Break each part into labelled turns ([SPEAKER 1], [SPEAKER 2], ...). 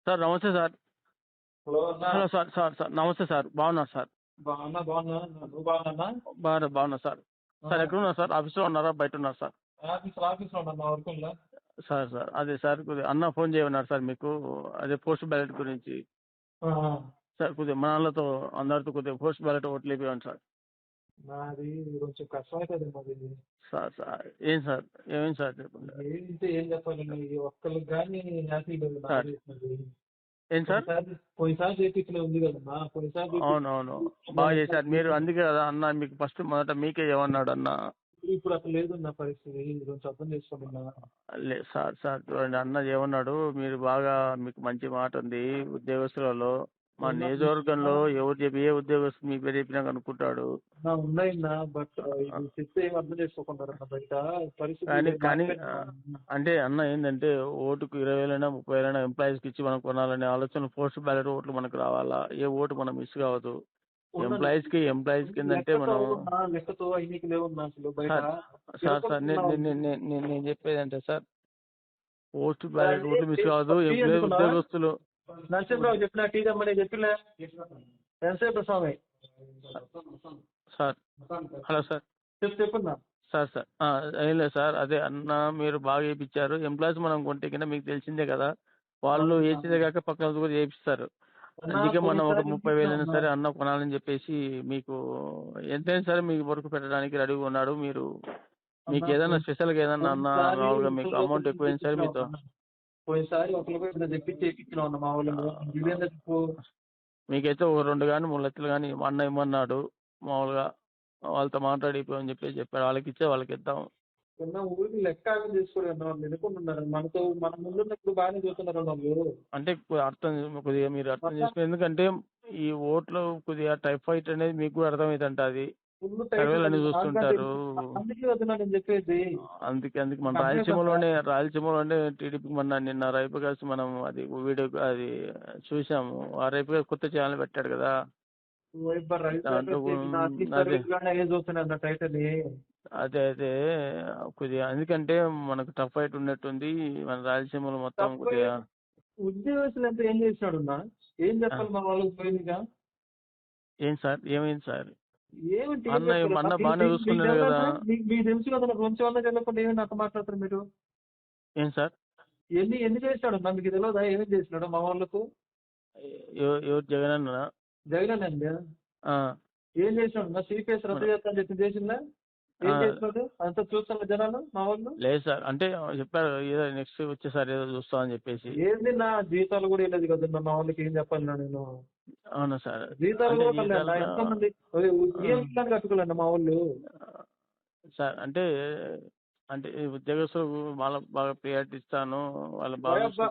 [SPEAKER 1] Sir నమస్తే sir.
[SPEAKER 2] Hello అన్న.
[SPEAKER 1] Hello sir sir sir నమస్తే సార్. బాగున్నారు సార్?
[SPEAKER 2] బాగున్నా నువ్వు బాగున్నా?
[SPEAKER 1] బాగున్నా సార్. సార్ ఎక్కడున్నారు సార్? ఆఫీస్లో ఉన్నారా బయట ఉన్నారు సార్?
[SPEAKER 2] ఆఫీస్ లో ఉన్నా మా వర్క్.
[SPEAKER 1] సార్ సార్ అదే సార్ కొద్దిగా అన్న ఫోన్ చేయమన్నారు సార్ మీకు. అదే పోస్ట్ బ్యాలెట్ గురించి సార్. కొద్దిగా మన వాళ్ళతో అందరితో కొద్దిగా పోస్ట్ బ్యాలెట్ ఓట్లు వేపివ్వండి సార్.
[SPEAKER 2] నాది కొంచెం కష్టం అవుతుంది మాది.
[SPEAKER 1] సార్ సార్ ఏం సార్ ఏమేమి సార్ చెప్పండి.
[SPEAKER 2] ఏంటి ఏం చెప్పాలి ఒక్కరికి కానీ హ్యాపీ లేదు.
[SPEAKER 1] సార్ ఏం సార్?
[SPEAKER 2] పోయినసారి చేపించలే ఉంది కదమ్మా.
[SPEAKER 1] అవునవును బాగా చేశారు మీరు. అందుకే కదా అన్న మీకు ఫస్ట్ మొదట మీకే ఏమన్నాడు అన్న.
[SPEAKER 2] ఇప్పుడు అసలు లేదు నా పరిస్థితి. కొంచెం అర్థం చేసుకున్నా.
[SPEAKER 1] సార్ సార్ చూడండి అన్న ఏమన్నాడు. మీరు బాగా మీకు మంచి మాట ఉంది ఉద్యోగస్తులలో. మా నియోజకవర్గంలో ఏ ఉద్యోగస్తు మీ పేరు చెప్పినా అనుకుంటాడు.
[SPEAKER 2] ఉన్నాయినా బట్ చెప్తే ఏం అర్థం చేసుకోకుండా బయట
[SPEAKER 1] పరిస్థితి. కానీ అంటే అన్న ఏంటంటే ఓటుకు 20,000 30,000 ఎంప్లాయీస్కి ఇచ్చి మనం కొనాలనే ఆలోచన. పోస్ట్ బ్యాలెట్ ఓట్లు మనకు రావాలా? ఏ ఓటు మనం మిస్ కావద్దు. ఎంప్లాయీస్ కి ఏంటంటే మనం సార్ సార్ నేను చెప్పేది అంటే సార్ పోస్ట్ బ్యాలెట్ ఓట్లు మిస్ కావద్దు. ఉద్యోగస్తులు
[SPEAKER 2] నరసింహరావు చెప్పిన టీ దమ్మని చెప్పిన ఎంతసేపు స్వామి
[SPEAKER 1] సార్. హలో సార్
[SPEAKER 2] చెప్పున్నా
[SPEAKER 1] సార్ సార్ ఏం లేదు సార్. అదే అన్న మీరు బాగా వేయించారు. ఎంప్లాయీస్ మనం కొంటే కింద మీకు తెలిసిందే కదా. వాళ్ళు వేసేదే కాక పక్కన కూడా చేపిస్తారు. అందుకే మనం ఒక 30,000 సరే అన్న కొనాలని చెప్పేసి మీకు ఎంతైనా సరే మీకు వర్క్ పెట్టడానికి రెడీగా ఉన్నాడు. మీకు ఏదైనా స్పెషల్గా ఏదన్నా అన్న మామూలుగా మీకు అమౌంట్ ఎక్కువైంది సరే మీతో.
[SPEAKER 2] పోయినసారి ఒకరికి తెప్పించి ఇప్పించినాం మా వాళ్ళు.
[SPEAKER 1] మీకైతే ఒక 2 కానీ 3 లక్షలు కానీ అన్న ఇమ్మన్నాడు. మామూలుగా వాళ్ళతో మాట్లాడిపోయి అని చెప్పాడు. వాళ్ళకి ఇచ్చే వాళ్ళకి ఇద్దాం.
[SPEAKER 2] ఊరికి లెక్క తీసుకోలేదు. నిలుకుంటున్నారు మనతో. మన ముందున్నప్పుడు బాగానే చూస్తున్నారు వాళ్ళు.
[SPEAKER 1] అంటే కొద్దిగా మీరు అర్థం చేసుకుని. ఎందుకంటే ఈ ఓట్లు కొద్దిగా టైఫాయిడ్ అనేది మీకు కూడా అర్థమైందంట. అది సర్వేలు అన్ని చూస్తుంటారు. అందుకే మన రాయలసీమలోనే టీడీపీకి నిన్న రైపు కలిసి మనం అది వీడియో అది చూసాము. ఆ రైపు కలిసి కొత్త ఛానల్ పెట్టాడు కదా. అదే కొద్దిగా ఎందుకంటే మనకు టఫ్ ఫైట్ ఉన్నట్టుంది మన రాయలసీమలో మొత్తం. కొద్దిగా
[SPEAKER 2] ఉద్యోగస్తులు ఎంత ఏం చేసినాడు ఏం చెప్పాలి మా వాళ్ళకి పోయిందిగా.
[SPEAKER 1] ఏం సార్ ఏమైంది సార్?
[SPEAKER 2] ఏమిటి
[SPEAKER 1] అన్న బాగానే చూసుకున్నాడు కదా.
[SPEAKER 2] మీకు తెలుసు కదా. కొంచెం వల్ల తెలియకుండా ఏమైనా అంత మాట్లాడతారు మీరు.
[SPEAKER 1] ఏం సార్
[SPEAKER 2] ఎన్ని చేసినాడు మీకు తెలియదా? ఏమేమి చేసినాడు మా వాళ్ళకు?
[SPEAKER 1] ఎవరు జగన్ అన్న?
[SPEAKER 2] జగన్ అండి ఏం చేసినాడు? సిపిఎస్ రద్దు చేస్తా అని చెప్పి చేసిందా? ఏం చేసినాడు? అంత చూస్తున్న జనాలు మా వాళ్ళు.
[SPEAKER 1] లేదు సార్ అంటే చెప్పారు ఏదో నెక్స్ట్ వచ్చేసారి ఏదో చూస్తా అని చెప్పేసి.
[SPEAKER 2] ఏంది నా జీతాలు కూడా వెళ్ళదు కదా మా వాళ్ళకి. ఏం చెప్పాలి నేను?
[SPEAKER 1] అవునా సార్?
[SPEAKER 2] జీతాలు కూడా ఎంతమంది కట్టుకోలేండి మా వాళ్ళు
[SPEAKER 1] సార్. అంటే ఉద్యోగస్తులు వాళ్ళకి బాగా ప్రియారిటీ ఇస్తాను. వాళ్ళు బాగా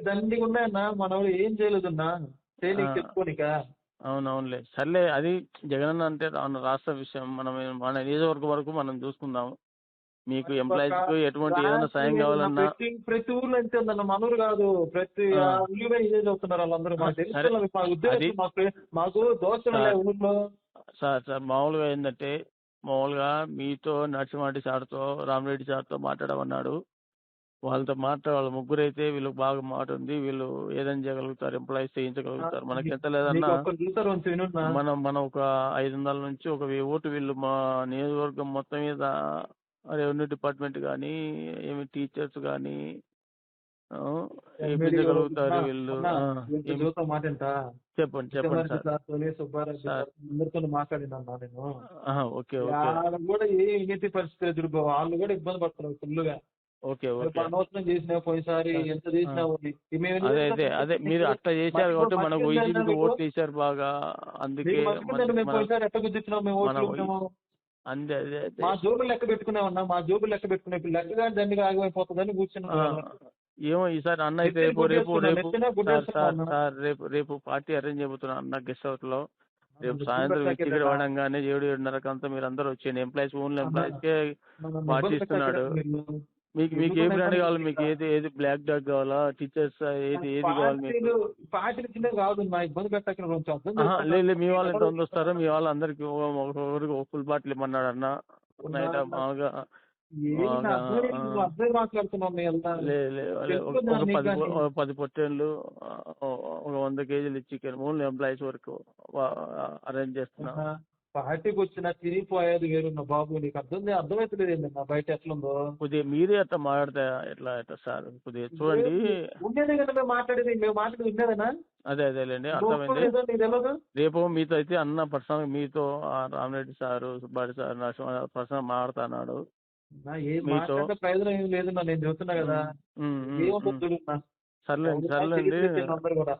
[SPEAKER 2] దండిగా ఉన్నాయన్నా. మన వాళ్ళు ఏం చేయలేదన్నా చెప్పుకోనిక.
[SPEAKER 1] అవునవునులే సర్లే. అది జగన్ అంటే రాష్ట్ర విషయం. మన నియోజకవర్గం వరకు మనం చూసుకుందాం. మీకు ఎంప్లాయీస్ కు ఎటువంటి ఏదైనా సాయం కావాలన్నా
[SPEAKER 2] ప్రతి ఊర్లో ఎంత ఉందన్న. మనూరు కాదు ప్రతి ఊళ్ళో ఇదే చదువుతున్నారు వాళ్ళందరూ. మాకు దోషం ఊర్లో.
[SPEAKER 1] సార్ మామూలుగా ఏంటంటే మామూలుగా మీతో నరసింహారెడ్డి సార్తో రామరెడ్డి సార్తో మాట్లాడమన్నాడు. వాళ్ళతో వాళ్ళ ముగ్గురు అయితే వీళ్ళకి బాగా మాట ఉంది. వీళ్ళు ఏదైనా చేయగలుగుతారు. ఎంప్లాయీస్ చేయించగలుగుతారు. మనకి ఎంత లేదన్నా మనం ఒక 500 నుంచి ఒక 1000 ఓటు వీళ్ళు మా నియోజకవర్గం మొత్తం మీద రెవెన్యూ డిపార్ట్మెంట్ కానీ ఏమి టీచర్స్ కానీ వేయించగలుగుతారు వీళ్ళు. చెప్పండి
[SPEAKER 2] సార్. మాట్లాడినా నేను.
[SPEAKER 1] ఓకే
[SPEAKER 2] కూడా ఏ యూనిటీ పరిస్థితి ఎదురు. వాళ్ళు కూడా ఇబ్బంది పడుతున్నారు ఫుల్గా. అనవసరం చేసినా పోయినసారి ఎంత చేసినా
[SPEAKER 1] అదే మీరు అట్లా చేశారు కాబట్టి మనకు వైసీపీకి ఓట్లు వేసారు బాగా. అందుకే
[SPEAKER 2] పోయినసారి ఎట్లా గుర్తించినాం మేము ఓట్లు.
[SPEAKER 1] అంతే
[SPEAKER 2] మా జోబులు లెక్క పెట్టుకున్నామన్నా. మా జోబులు లెక్క పెట్టుకునే లెక్కగా దండిగా ఆగిపోతుందని కూర్చున్నాం.
[SPEAKER 1] ఏమో ఈసారి అన్న అయితే రేపు పార్టీ అరేంజ్ చేయబోతున్నా అన్న గెస్ట్ హౌస్ లో. రేపు సాయంత్రం టికెట్ పడంగానే 7:30 అంతా మీరు అందరూ వచ్చేయండి. ఎంప్లాయీస్ ఓన్లీ ఎంప్లాయీస్ కే పార్టీ ఇస్తున్నాడు. మీకు ఏ బ్రాండ్ కావాలి? మీకు ఏది బ్లాక్ డాగ్ కావాలా? టీచర్స్ ఏది కావాలి మీకు? లేదు మీ వాళ్ళు ఎంత మంది వస్తారో మీ వాళ్ళందరికి ఒకరికి ఒక ఫుల్ బాటిల్ ఇమ్మన్నాడు అన్న. నైట్ మామూలుగా
[SPEAKER 2] ఏంటి
[SPEAKER 1] బాగా
[SPEAKER 2] నువ్వు అర్థం మాట్లాడుతున్నావు నీ అంతా
[SPEAKER 1] లేదు లేదు
[SPEAKER 2] తెలుసుకుందా నీకు కానీ
[SPEAKER 1] ఒక 10 పొట్టేళ్ళు ఒక 100 కేజీలు చికెన్ ఓన్లీ ఎంప్లాయీస్ వరకు అరేంజ్ చేస్తున్నాం.
[SPEAKER 2] పార్టీకి వచ్చిన తిరిగిపోయేది వేరున్న బాబు నీకు అర్థమవుతలేదు ఏంటన్నా బయట ఎట్లుందో.
[SPEAKER 1] కొద్దిగా మీరే అట్లా మాట్లాడితే ఎట్లా సార్ కొద్దిగా చూడండి.
[SPEAKER 2] ఉండేదే కదా మేము మాట్లాడేది ఉండేదేనా?
[SPEAKER 1] అదేలేండి అర్థమైంది.
[SPEAKER 2] నీకు తెలియదు.
[SPEAKER 1] రేపు మీతో అయితే అన్న పర్సనల్ మీతో Ramareddy sir Subbareddy sir Narasimha personal మాట్లాడుతున్నాడు మీతో.
[SPEAKER 2] ప్రయోజనం ఏం లేదు నేను చెబుతున్నా కదా.
[SPEAKER 1] సర్లేండి
[SPEAKER 2] అందరు కూడా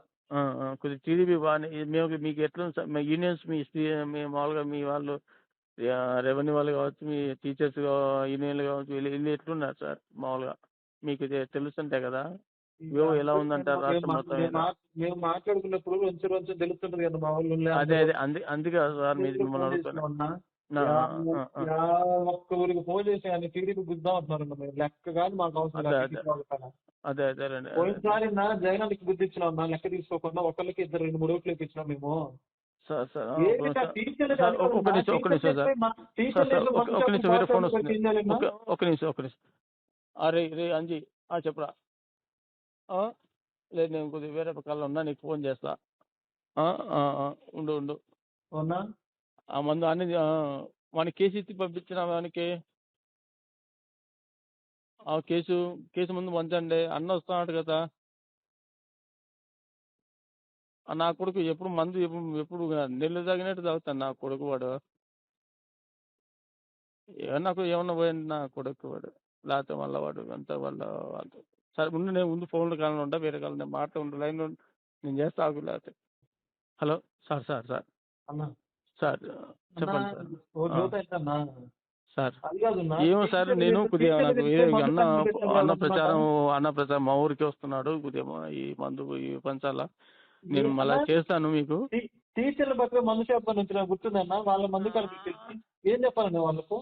[SPEAKER 1] కొద్దిగా టీడీపీ బాగా మీకు ఎట్లా యూనియన్స్ మీ మామూలుగా మీ వాళ్ళు రెవెన్యూ వాళ్ళు కావచ్చు, మీ టీచర్స్ యూనియన్లు కావచ్చు, వీళ్ళు ఎట్లున్నారు సార్ మామూలుగా మీకు తెలుస్తుంటాయి కదా ఎలా ఉందంటారు రాష్ట్రం మొత్తం?
[SPEAKER 2] మేము మాట్లాడుకున్నప్పుడు కొంచెం తెలుస్తుంటది కదా మా వాళ్ళు.
[SPEAKER 1] అదే అందుకే సార్ మిమ్మల్ని అడుగుతున్నా.
[SPEAKER 2] ఒక్క ఊరికి ఫోన్ చేసి ఆయన టీడీపీ గుద్దాం అంటున్నారు. లెక్క కాదు మాకు అవసరం.
[SPEAKER 1] అదేలేండి.
[SPEAKER 2] పోయినసారి జగనానికి బుద్ధి ఇచ్చినాం లెక్క తీసుకోకుండా ఒకరికి 2-3 ఓట్లు ఇప్పించినాం మేము.
[SPEAKER 1] ఒక నిమిషం రే అంజీ చెప్పరా. లేదు నేను కొద్దిగా వేరే పక్కన ఉన్నా, నీకు ఫోన్ చేస్తా. ఉండు ఆ మందు అన్ని వానికి కేసు ఇచ్చి పంపించిన వానికి కేసు ముందు పంచండి. అన్న వస్తున్నాడు కదా. నా కొడుకు ఎప్పుడు మందు ఎప్పుడు నెల్లు తాగినట్టు తాగుతాను నా కొడుకు వాడు. నాకు ఏమన్నా పోయింది నా కొడుకు వాడు, లేకపోతే మళ్ళీ వాడు అంతా వాళ్ళు సరే ఉండు. నేను ముందు ఫోన్లో కాలం ఉంటా, వేరే కాలం నేను మాట్లాడు లైన్లో నేను చేస్తా ఆగు. లేకపోతే హలో సార్ చెప్పండి సార్. ఏమో సార్ నేను కొద్దిగా నాకు అన్న ప్రచారం మా ఊరికి వస్తున్నాడు, కొద్దిగా ఈ మందు పంచాలా నేను మళ్ళీ చేస్తాను మీకు.
[SPEAKER 2] టీచర్ల పక్కన మందు షాప్ నుంచి గుర్తుందన్న వాళ్ళ మందు కలిపి ఏం చెప్పాలండి వాళ్ళకు?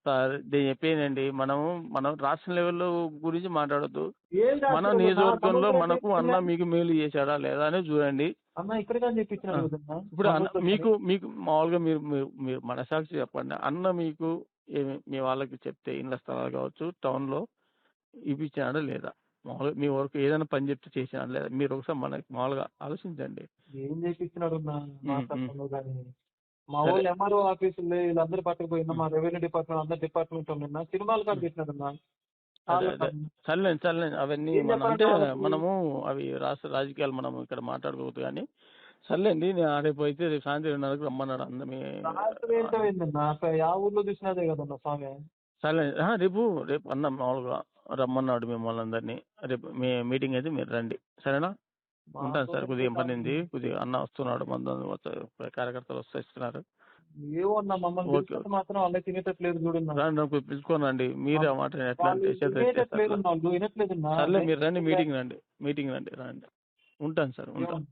[SPEAKER 1] సార్ నేను చెప్పేనండి, మనం రాష్ట్ర లెవెల్లో గురించి మాట్లాడద్దు. మన నియోజకవర్గంలో మనకు అన్న మీకు మేలు చేశాడా లేదా అని చూడండి. ఇప్పుడు మీకు మామూలుగా మీరు మనసాక్షి చెప్పండి. అన్న మీకు మీ వాళ్ళకి చెప్తే ఇళ్ళ స్థలాలు కావచ్చు టౌన్లో ఇప్పించాడా లేదా, మామూలుగా మీ వరకు ఏదైనా పని చెప్తే చేసినాడు లేదా, మీరు ఒకసారి మనకి మామూలుగా ఆలోచించండి.
[SPEAKER 2] ఏం చేపించినాడు మా వాళ్ళు ఎంఆర్ఓ ఆఫీసులు వీళ్ళందరూ పట్టుకుపోయినా మా రెవెన్యూ డిపార్ట్మెంట్ అందరు డిపార్ట్మెంట్ ఉన్నా సినిమాలు కాదు పెట్టినాడన్నా.
[SPEAKER 1] సర్లేండి అవన్నీ అంటే మనము అవి రాష్ట్ర రాజకీయాలు మనం ఇక్కడ మాట్లాడుకోవద్దు కానీ సర్లేండి. నేను రేపు అయితే రేపు సాయంత్రం 7:30 రమ్మన్నాడు అందమే.
[SPEAKER 2] ఊర్లో చూసినదే కదన్నా స్వామి.
[SPEAKER 1] సర్లేండి రేపు అన్న మామూలుగా రమ్మన్నాడు మిమ్మల్ని అందరినీ. రేపు మీ మీటింగ్ అయితే మీరు రండి, సరేనా? ఉంటాను సార్, కొద్దిగా పని ఉంది, కొద్దిగా అన్న వస్తున్నాడు, మందు కార్యకర్తలు వస్తున్నారు. పిలుచుకోనండి మీరే మాట ఎట్లా అంటే సర్లే మీరు రండి, మీటింగ్ రండి. ఉంటాను సార్, ఉంటాను.